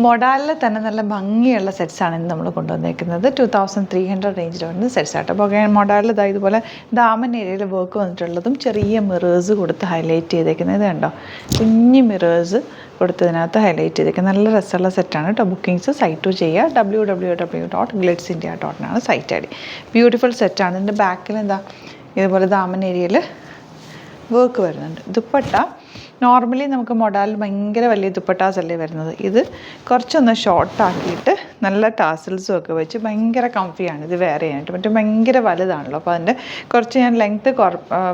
മൊഡാലിൽ തന്നെ നല്ല ഭംഗിയുള്ള സെറ്റ്സാണ് ഇന്ന് നമ്മൾ കൊണ്ടുവന്നേക്കുന്നത്. 2300 റേഞ്ചിൽ വരുന്ന സെറ്റ്സ് ആട്ടോ. അപ്പോൾ മൊഡാലിൽ ഇതുപോലെ ദാമൻ ഏരിയയിൽ വർക്ക് വന്നിട്ടുള്ളതും ചെറിയ മിറേഴ്സ് കൊടുത്ത് ഹൈലൈറ്റ് ചെയ്തേക്കുന്നത് കണ്ടോ. കുഞ്ഞ് മിറേഴ്സ് കൊടുത്തതിനകത്ത് ഹൈലൈറ്റ് ചെയ്തേക്കുന്നത് നല്ല രസമുള്ള സെറ്റാണ് കേട്ടോ. ബുക്കിംഗ്സ് സൈറ്റ് ചെയ്യുക www.glitzindia.in site I D. Beautiful സെറ്റാണ്. ഇതിൻ്റെ ബാക്കിൽ ഇതുപോലെ ദാമൻ ഏരിയയിൽ വർക്ക് വരുന്നുണ്ട്. ദുപ്പട്ട നോർമലി നമുക്ക് മൊഡാലിൽ ഭയങ്കര വലിയ ദുപ്പട്ടാസ് അല്ലേ വരുന്നത്. ഇത് കുറച്ചൊന്ന് ഷോർട്ടാക്കിയിട്ട് നല്ല ടാസിൽസും ഒക്കെ വെച്ച് ഭയങ്കര കംഫിയാണ് ഇത് വെയർ ചെയ്യാനായിട്ട്. മറ്റേ ഭയങ്കര വലുതാണല്ലോ, അപ്പോൾ അതിൻ്റെ കുറച്ച് ഞാൻ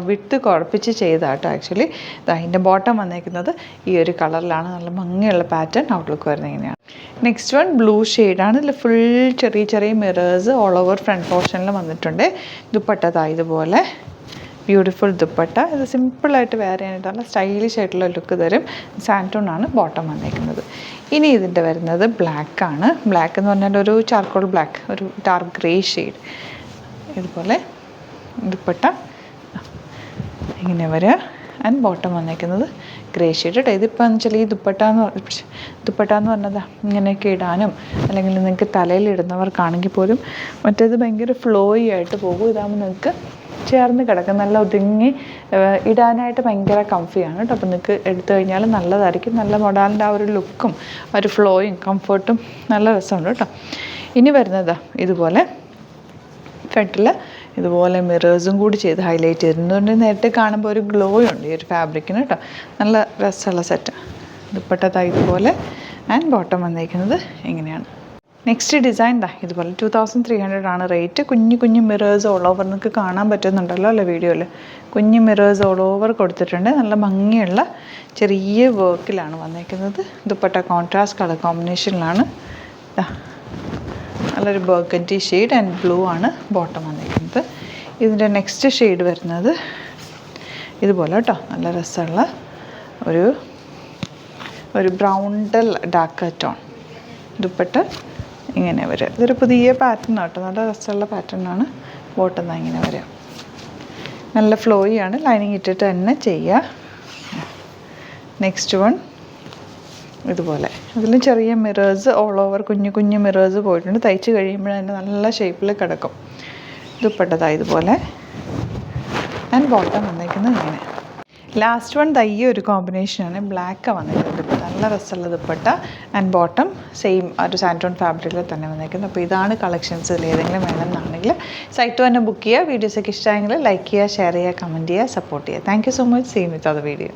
വിട്ട് കുറപ്പിച്ച് ചെയ്താട്ടോ. ആക്ച്വലി അതിൻ്റെ ബോട്ടം വന്നേക്കുന്നത് ഈ ഒരു കളറിലാണ്. നല്ല ഭംഗിയുള്ള പാറ്റേൺ ഔട്ട്ലുക്ക് വരുന്നത് ഇങ്ങനെയാണ്. നെക്സ്റ്റ് വൺ ബ്ലൂ ഷെയ്ഡാണ്. ഇതിൽ ഫുൾ ചെറിയ ചെറിയ മിറേഴ്സ് ഓൾ ഓവർ ഫ്രണ്ട് പോർഷനിൽ വന്നിട്ടുണ്ട്. ദുപ്പട്ട ഇതുപോലെ ബ്യൂട്ടിഫുൾ ദുപ്പട്ട. ഇത് സിമ്പിളായിട്ട് വെയർ ചെയ്യാനായിട്ട് നല്ല സ്റ്റൈലിഷ് ആയിട്ടുള്ള ലുക്ക് തരും. സാൻറ്റൂണാണ് ബോട്ടം വന്നേക്കുന്നത്. ഇനി ഇതിൻ്റെ വരുന്നത് ബ്ലാക്കാണ്. ബ്ലാക്ക് എന്ന് പറഞ്ഞാൽ ഒരു ചാർക്കോൾ ബ്ലാക്ക്, ഒരു ഡാർക്ക് ഗ്രേ ഷെയ്ഡ്. ഇതുപോലെ ദുപ്പട്ട ഇങ്ങനെ വരിക. ആൻഡ് ബോട്ടം വന്നേക്കുന്നത് ഗ്രേ ഷെയ്ഡ് കേട്ടോ. ഇതിപ്പോൾ എന്ന് വെച്ചാൽ ഈ ദുപ്പട്ട എന്ന് പറഞ്ഞതാ ഇങ്ങനെയൊക്കെ ഇടാനും അല്ലെങ്കിൽ നിങ്ങൾക്ക് തലയിലിടുന്നവർക്കാണെങ്കിൽ പോലും മറ്റേത് ഭയങ്കര ഫ്ലോയി ആയിട്ട് പോകും. ഇതാകുമ്പോൾ നിങ്ങൾക്ക് ചേർന്ന് കിടക്കും, നല്ല ഒതുങ്ങി ഇടാനായിട്ട് ഭയങ്കര കംഫിയാണ് കേട്ടോ. അപ്പോൾ നിങ്ങൾക്ക് എടുത്തു കഴിഞ്ഞാൽ നല്ലതായിരിക്കും. നല്ല മൊഡാലിൻ്റെ ആ ഒരു ലുക്കും ആ ഒരു ഫ്ലോയും കംഫർട്ടും നല്ല രസമുണ്ട് കേട്ടോ. ഇനി വരുന്നതാ ഇതുപോലെ ഫ്രണ്ടിൽ ഇതുപോലെ മിറേഴ്സും കൂടി ചെയ്ത് ഹൈലൈറ്റ് ചെയ്തിട്ടുണ്ട്. നേരത്തെ കാണുമ്പോൾ ഒരു ഗ്ലോ ഉണ്ട് ഈ ഒരു ഫാബ്രിക്കിന് കേട്ടോ. നല്ല രസമുള്ള സെറ്റ്. ദുപ്പട്ട ഇതുപോലെ ആൻഡ് ബോട്ടം വന്നിരിക്കുന്നത് ഇങ്ങനെയാണ്. നെക്സ്റ്റ് ഡിസൈൻ ഇതുപോലെ 2300 ആണ് റേറ്റ്. കുഞ്ഞു മിറേഴ്സ് ഓൾ ഓവർ നിങ്ങൾക്ക് കാണാൻ പറ്റുന്നുണ്ടല്ലോ അല്ലേ വീഡിയോയിൽ. കുഞ്ഞു മിറേഴ്സ് ഓൾ ഓവർ കൊടുത്തിട്ടുണ്ട്. നല്ല ഭംഗിയുള്ള ചെറിയ വർക്കിലാണ് വന്നിരിക്കുന്നത്. ദുപ്പട്ട കോൺട്രാസ്റ്റ് കളർ കോമ്പിനേഷനിലാണ്. നല്ലൊരു ബർഗൻഡി ഷെയ്ഡ് ആൻഡ് ബ്ലൂ ആണ് ബോട്ടം വന്നിരിക്കുന്നത്. ഇതിൻ്റെ നെക്സ്റ്റ് ഷെയ്ഡ് വരുന്നത് ഇതുപോലെ കേട്ടോ. നല്ല രസമുള്ള ഒരു ബ്രൗണ്ടൽ ഡാർക്ക് ടോൺ. ദുപ്പട്ട ഇങ്ങനെ വരിക. ഇതൊരു പുതിയ പാറ്റേൺ ആട്ടോ. നല്ല രസമുള്ള പാറ്റേണാണ്. ബോട്ടം ഇങ്ങനെ വരിക. നല്ല ഫ്ലോയിയാണ്. ലൈനിങ് ഇട്ടിട്ട് തന്നെ ചെയ്യുക. നെക്സ്റ്റ് വൺ ഇതുപോലെ. അതിലും ചെറിയ മിറേഴ്സ് ഓൾ ഓവർ കുഞ്ഞു മിറേഴ്സ് പോയിട്ടുണ്ട്. തയ്ച്ച് കഴിയുമ്പോൾ അതിൻ്റെ നല്ല ഷേപ്പിൽ കിടക്കും. ദുപ്പട്ട ഇതുപോലെ ആൻഡ് ബോട്ടം വന്നേക്കുന്നത് ഇങ്ങനെ. ലാസ്റ്റ് വൺ ഈ ഒരു കോമ്പിനേഷനാണ്. ബ്ലാക്കാണ് വന്നിരിക്കുന്നത്. നല്ല രസമുള്ള ദുപ്പട്ട ആൻഡ് ബോട്ടം സെയിം ഒരു സാൻറ്റോൺ ഫാബ്രിക്കിൽ തന്നെ വന്നിരിക്കുന്നത്. അപ്പോൾ ഇതാണ് കളക്ഷൻസ്. ഏതെങ്കിലും വേണമെന്നാണെങ്കിൽ സൈറ്റ് തന്നെ ബുക്ക് ചെയ്യുക. വീഡിയോസൊക്കെ ഇഷ്ടമായെങ്കിൽ ലൈക്ക് ചെയ്യുക, ഷെയർ ചെയ്യുക, കമൻറ്റ് ചെയ്യുക, സപ്പോർട്ട് ചെയ്യുക. Thank you so much. Seen with other video.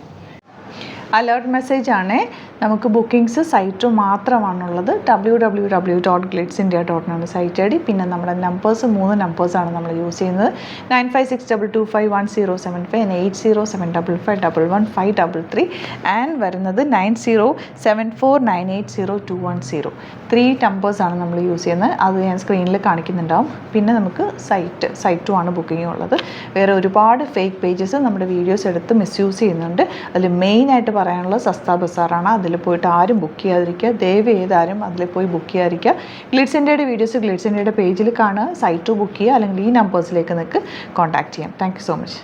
Alert message ആണ്. നമുക്ക് ബുക്കിംഗ്സ് സൈറ്റ് മാത്രമാണുള്ളത്. www.glitzindia.in site I D. പിന്നെ നമ്മുടെ നമ്പേഴ്സ് 3 നമ്പേഴ്സാണ് നമ്മൾ യൂസ് ചെയ്യുന്നത്. 9562251075 and 8075551533 ആൻഡ് വരുന്നത് 9074980210. 3 നമ്പേഴ്സാണ് നമ്മൾ യൂസ് ചെയ്യുന്നത്. അത് ഞാൻ സ്ക്രീനിൽ കാണിക്കുന്നുണ്ടാവും. പിന്നെ നമുക്ക് സൈറ്റും ആണ് ബുക്കിംഗ് ഉള്ളത്. വേറെ ഒരുപാട് ഫേക്ക് പേജസ് നമ്മുടെ വീഡിയോസ് എടുത്ത് മിസ്യൂസ് ചെയ്യുന്നുണ്ട്. അതിൽ മെയിനായിട്ട് പറയാനുള്ളത് സസ്ത ബസാറാണ്. അതിൽ പോയിട്ട് ആരും ബുക്ക് ചെയ്യാതിരിക്കുക. ദയവ് ചെയ്താരും അതിൽ പോയി ബുക്ക് ചെയ്യാതിരിക്കുക. ഗ്ലിറ്റ്സ് ഇന്ത്യയുടെ വീഡിയോസ് ഗ്ലിറ്റ്സ് ഇന്ത്യയുടെ പേജിൽ കാണുക. സൈറ്റ് ബുക്ക് ചെയ്യുക, അല്ലെങ്കിൽ ഈ നമ്പേഴ്സിലേക്ക് നിങ്ങൾക്ക് കോൺടാക്ട് ചെയ്യാം. Thank you so much.